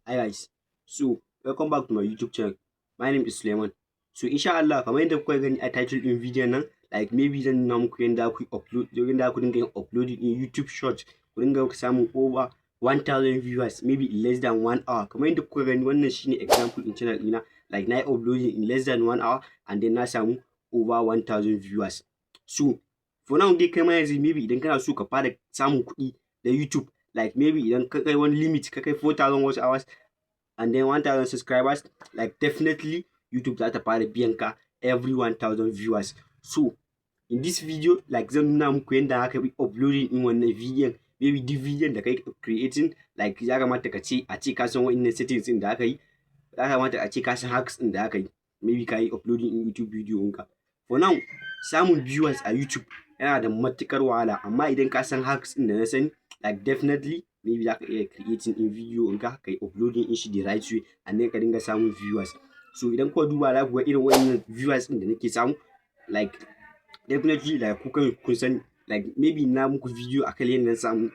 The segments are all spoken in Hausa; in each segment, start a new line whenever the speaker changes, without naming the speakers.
Hi guys, so welcome back to my YouTube channel. My name is Suleiman. So insha Allah kamar yadda kuka gani a title din video nan, like maybe zan nuna muku yadda ku upload, yadda ku dinga yin uploading in YouTube short, ku dinga samun over 1000 viewers maybe in less than 1 hour. Kamar yadda kuka gani wannan shine example in channel ɗina, like na yi uploading in less than 1 hour and then na samu over 1000 viewers. So for now dai kai ma yanzu maybe idan kana so ka fara samun kuɗi da YouTube, like maybe idan ka kai wani limit ka kai 4000 watch hours and then 1000 subscribers, like definitely YouTube za ta fara biyan ka every 1000 viewers. So in this video, like zan nuna muku yadda aka bi uploading in wannan video. Maybe duk video da kai creating, like ya kamata ka ce a ce ka san wa'innan settings din da aka yi, ya kamata a ce ka san hacks din da aka yi, maybe ka yi uploading in YouTube video ɗinka. For now, samun viewers a YouTube yana da matukar wahala, amma idan ka san hacks din da na sani, like definitely maybe za ka iya creating in video ɗinka ka yi uploading in shi the right way and then ka dinga samun viewers. So idan kuka duba za ku ga irin wa'innan viewers din da nake samu, like definitely like kun san, like maybe na muku video akan yadda na samu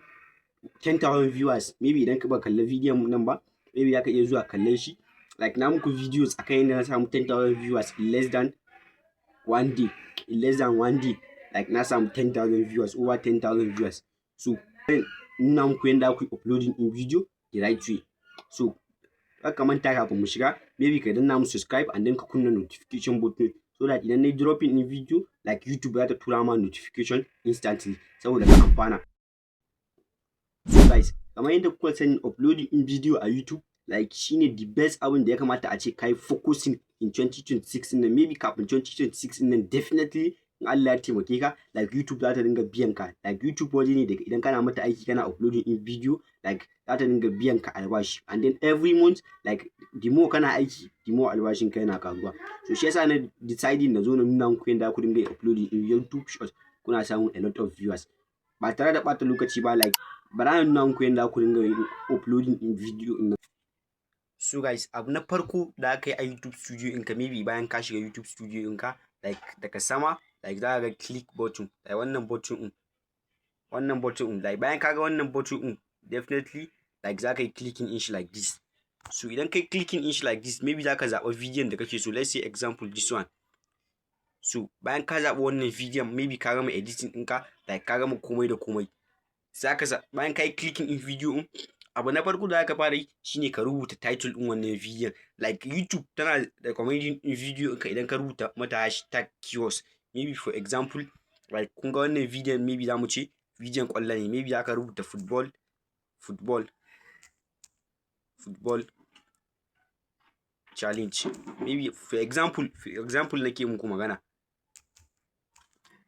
10,000 viewers. Maybe idan ka ba kalla video nan ba, maybe za ka iya zuwa kallon shi. Like na muku videos akan yadda na samu 10,000 viewers in less than one day. In less than one day, like na samu 10,000 viewers, over 10,000 viewers. So nuna muku yadda ku uploading in video the right way. So ka manta kafin mu shiga, maybe ka danna mu subscribe and then ka kunna notification button, so that idan na dropping in video, like YouTube za ta tura ma notification instantly saboda ka amfana. So guys, kamar yadda kuka sani uploading in video a YouTube, like shine the best abin da ya kamata a ce kai focusing in 2026 nan. Maybe kafin 2026 nan definitely in Allah ya taimake ka, like YouTube za ta dinga biyan ka. Like YouTube waje ne daga idan kana mata aiki kana uploading in video, like za ta dinga biyan ka albashi, and then every month, like the more kana aiki the more albashin ka yana karuwa. So shi yasa na deciding na zo na nuna muku yadda ku dinga uploading in YouTube short kuna samun a lot of viewers ba tare da ɓata lokaci ba. Like bara na nuna muku yadda ku dinga yin uploading in video ɗin nan. So guys, abu na farko da aka yi a YouTube studio ɗinka, maybe bayan ka shiga YouTube studio ɗinka, like daga sama, like za ka ga click button, like wannan button ɗin, like bayan ka ga wannan button ɗin, definitely like za ka yi clicking in shi like this. So idan kai clicking in shi like this, maybe za ka zaɓa video da kake so. Let's say example this one. So bayan ka zaɓa wannan video, maybe ka gama editing ɗinka, like ka gama komai da komai, bayan ka yi clicking in video ɗin, abu na farko da aka fara yi shine ka rubuta title ɗin wannan video. Like YouTube tana recommending in video ɗinka idan ka rubuta mata hashtag keywords. Maybe for example, like kun ga wannan video, maybe za mu ce video ƙwallo ne, maybe za ka rubuta football challenge. Maybe for example nake muku magana,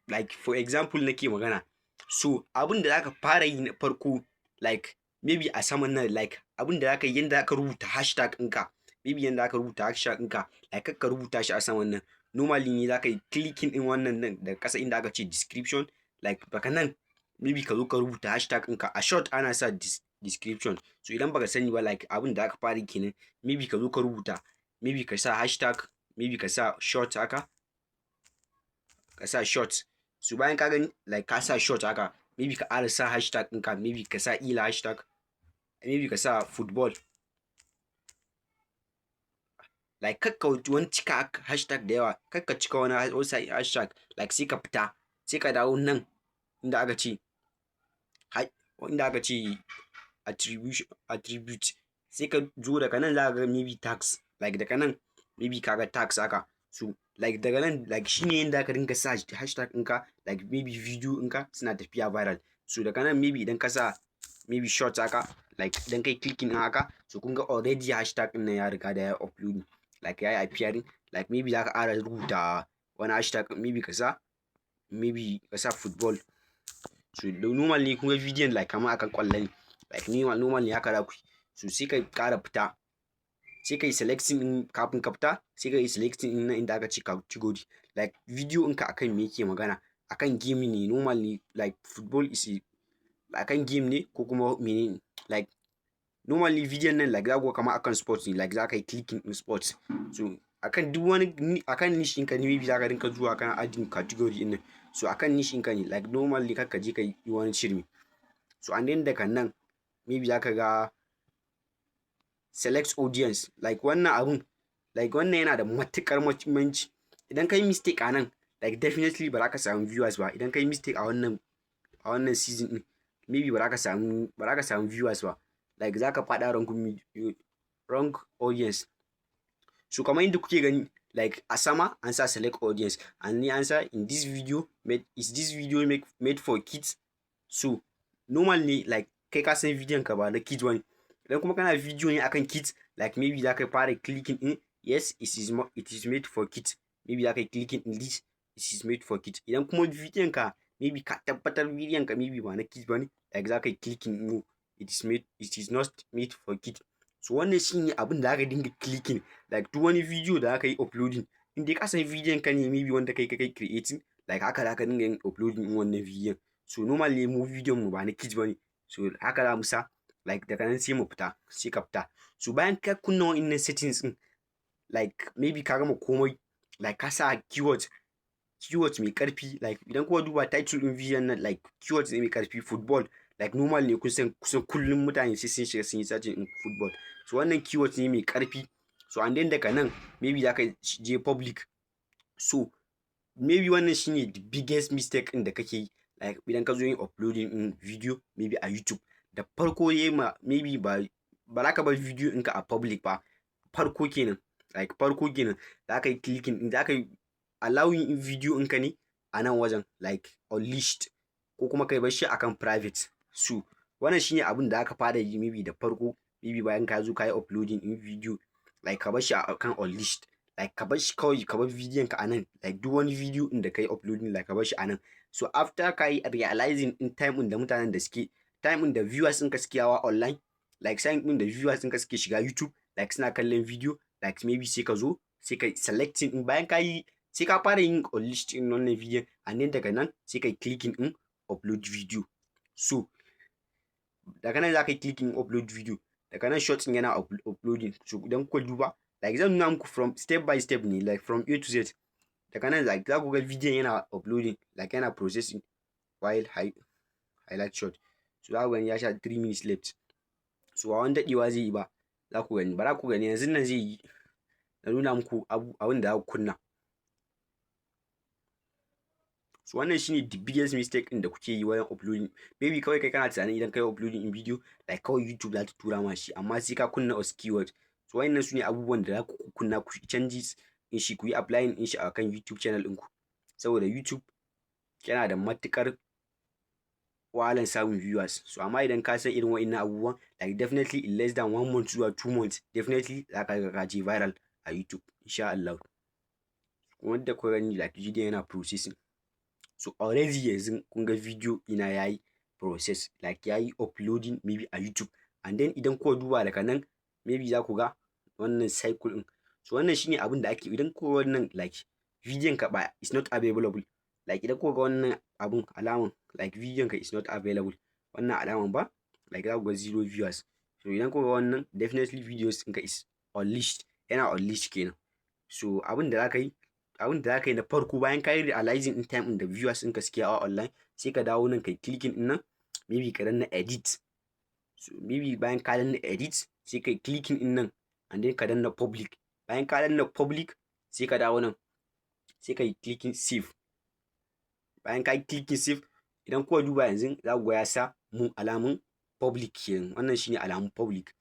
like for example nake magana. So abin da zaka fara yi na farko, like maybe a saman nan, like abin da zaka yi yanda zaka rubuta hashtag ɗinka, maybe yanda zaka rubuta hashtag ɗinka, like ka rubuta shi a saman nan. Normally ne zaka yi clicking ɗin wannan nan daga ƙasa inda aka ce description, like baka nan maybe ka zo ka rubuta hashtag ɗinka. A short ana sa description. So idan baka sani ba, like abin da aka fara yi kenan, maybe ka zo ka rubuta, maybe ka sa hashtag, maybe ka sa short haka, ka sa short. So bayan ka gani like ka sa short haka, maybe ka ƙara sa hashtag ɗinka, maybe ka sa hashtag, maybe ka sa football. Like kakka wani cika hashtag da yawa, kakka cika wani hashtag, like sai ka fita, sai ka dawo nan inda aka ce attribute, sai ka zo daga nan za ka ga maybe tags, like daga nan maybe ka ga tags haka. So like daga nan, like shine yanda ka dinga sa hashtag ɗinka, like maybe video ɗinka suna tafiya viral. So daga nan maybe idan ka sa maybe short haka, like idan kai clicking ɗin haka, so kun ga already hashtag ɗin nan ya riga da ya uploading, like ya yi appearing. Like maybe za ka ƙara rubuta wani hashtag, maybe ka sa football. So normally kun ga video like kamar akan ƙwallo ne, like normally haka za ku yi. So sai ka ƙara fita, sai ka yi selecting ɗin, kafin ka fita sai ka yi selecting ɗin nan inda aka ce category, like video ɗinka akan me yake magana, akan game ne normally, like football is akan game ne ko kuma menene. Like normally video nan like za ku ga kamar akan sports ne, like za ka yi clicking in sports. So akan duk wani akan niche ɗinka ne, maybe za ka dinka zuwa kana adding category ɗin nan. So akan niche ɗinka ne, like normally kar ka je ka yi wani shirme. So and then daga nan maybe za ka ga select audience. Like wannan abun, like wannan yana da matukar muhimmanci. Idan kai mistake a nan, like definitely ba za ka samu viewers ba. Idan kai mistake a wannan season din, maybe ba za ka samu viewers ba. Like za ka faɗa wrong audience. So kamar yadda kuke gani, like a sama an sa select audience, and ni an sa in this video is this video made for kids. So normal ne, like kai ka san bidiyon ka ba na kids wani. Idan kuma kana video ne akan kids, like maybe za ka fara clicking in yes it is made for kids. Maybe za ka yi clicking in this, it is made for kids. Idan kuma bidiyon ka maybe ka tabbatar bidiyon ka maybe ba na kids bane, like za ka yi clicking no, it is not made for kids. So wannan shine abin da aka dinga clicking, like duk wani video da aka yi uploading, in dai ka san bidiyon ka ne maybe wanda kai creating, like haka za ka dinga yin uploading in wannan bidiyon. So normally mu bidiyon mu ba na kids bane, so haka za mu sa, like daga nan sai mu fita, sai ka fita. So bayan ka kunna wa'innan settings din, like maybe ka gama komai, like ka sa keyword mai karfi, like idan kuka duba title din bidiyon nan, like keyword ne mai karfi football, like normal ne kusan kullum mutane sai sun shiga sun yi searching in football. So wannan keyword ne mai karfi. So and then daga nan maybe za ka je public. So maybe wannan shine the biggest mistake in da kake yi, like idan ka zo yin uploading in video maybe a YouTube. Da farko maybe ba za ka bar video ɗinka a public ba. Farko kenan za ka yi clicking, za ka yi allowing in video ɗinka ne a nan wajen, like unleashed, ko kuma kai bar shi akan private. So wannan shine abin da aka fara yi maybe da farko, maybe bayan ka zo ka yi uploading in video, like ka bar shi akan unleashed, like ka bar shi kawai, ka bar bidiyon ka anan, like duk wani video din da kai uploading, like ka bar shi anan. So after ka yi realizing in time din da mutanen da suke, time din da viewers ɗinka suke yawa online, like time din da viewers ɗinka suke shiga YouTube, like suna kallon video, like maybe sai ka zo sai ka selecting in, bayan ka yi sai ka fara yin unleashed in wannan video, and then daga nan sai ka yi clicking in upload video. So daga nan za ka yi clicking upload video, daga nan short din yana uploading. So idan kuka duba, like zan nuna muku from step by step ne, like from A to Z. Daga nan like za ku ga video yana uploading, like yana processing while highlight short. So za ku gani ya sha 3 minutes left. So a wani daɗewa zai yi ba, za ku gani, ba za ku gani yanzu nan zai yi, na nuna muku abin da za ku kunna. So wannan shine the biggest mistake in da kuke yi wajen uploading. Maybe kawai kai kana tunanin idan kai uploading in video, like kawai YouTube za ta tura ma shi, amma sai ka kunna wasu keyword. So wayannan su ne abubuwan da za ku kunna, ku changes in shi, ku yi applying in shi akan YouTube channel ɗinku. Saboda YouTube yana da matukar wahalan samun viewers. So amma idan ka san irin wayannan abubuwan, like definitely in less than 1 month zuwa 2 months, definitely za ka je viral a YouTube insha Allah. Wanda ku gani like video yana processing. So already yanzu kun ga video ina yayi process, like yayi uploading maybe a YouTube, and then idan kuka duba daga nan maybe za ku ga wannan cycle din. So wannan shine abin da ake, idan kuka wannan like bidiyon ka ba is not available, like idan kuka ga wannan abun alaman like bidiyon ka is not available, wannan alaman ba, like za ku ga 0 viewers. So idan kuka ga wannan, definitely videos ɗinka is unleashed, yana unleashed kenan. So abin da za ka yi na farko, bayan ka yi realizing in time in da viewers ɗinka suke yawa online, sai ka dawo nan kai clicking din nan, maybe ka danna edit. So maybe bayan ka danna edit, sai kai clicking din nan, and then ka danna public. Bayan ka danna public, sai ka dawo nan, sai kai clicking save. Bayan ka yi clicking save, idan kuka duba yanzu za ku ga ya sa mun alamun public kenan. Wannan shine alamun public.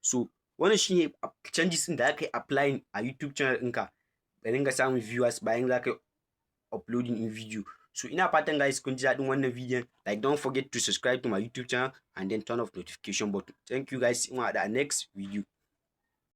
So wannan shine changes din da aka yi applying a YouTube channel ɗinka, ka dinga samun viewers bayan za ka yi uploading in video. So ina fatan guys kun ji daɗin wannan video. Like don't forget to subscribe to my YouTube channel and then turn off notification button. Thank you guys. In our next video.